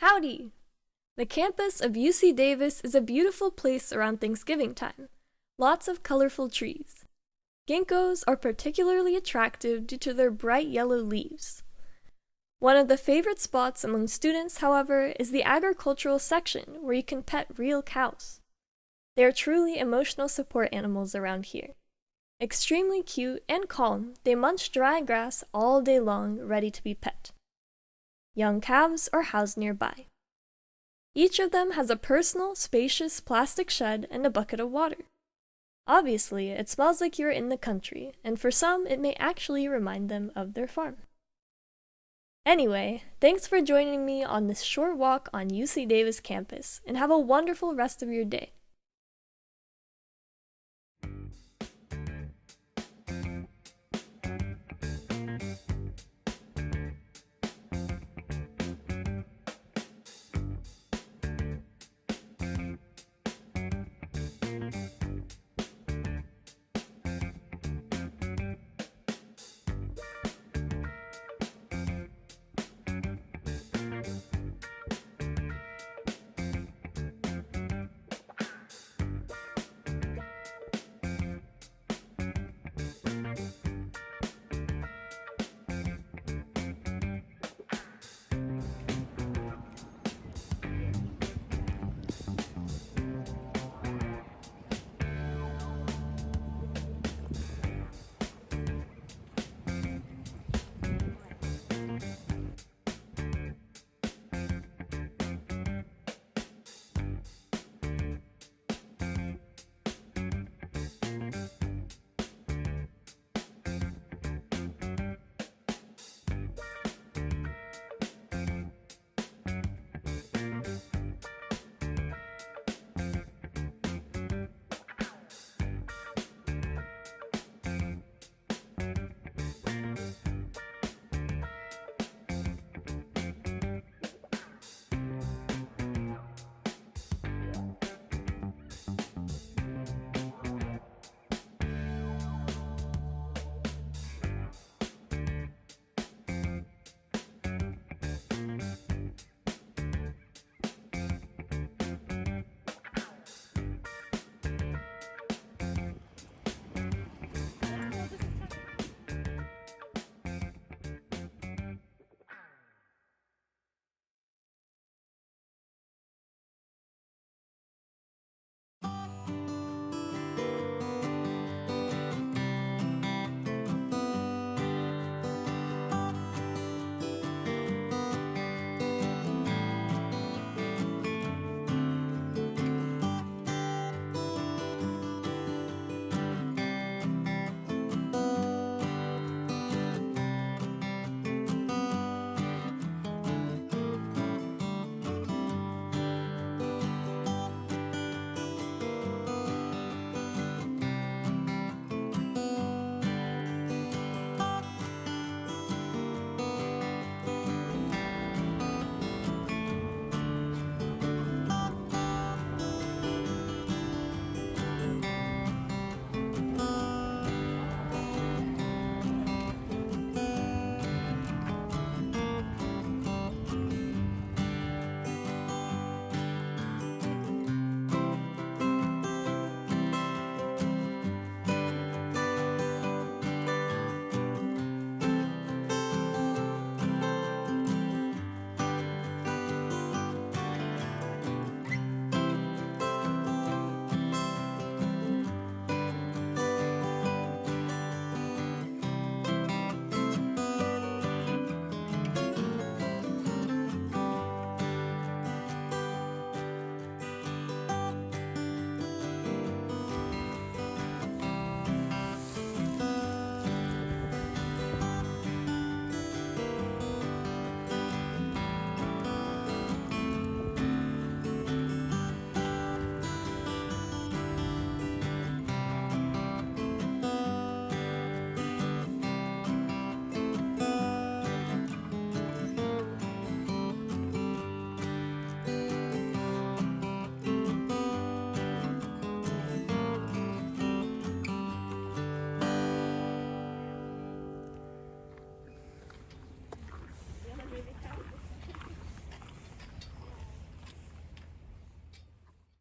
Howdy! The campus of UC Davis is a beautiful place around Thanksgiving time. Lots of colorful trees. Ginkgos are particularly attractive due to their bright yellow leaves. One of the favorite spots among students, however, is the agricultural section where you can pet real cows. They are truly emotional support animals around here. Extremely cute and calm, they munch dry grass all day long, ready to be pet. Young calves are housed nearby. Each of them has a personal, spacious plastic shed and a bucket of water. Obviously, it smells like you're in the country, and for some, it may actually remind them of their farm. Anyway, thanks for joining me on this short walk on UC Davis campus, and have a wonderful rest of your day.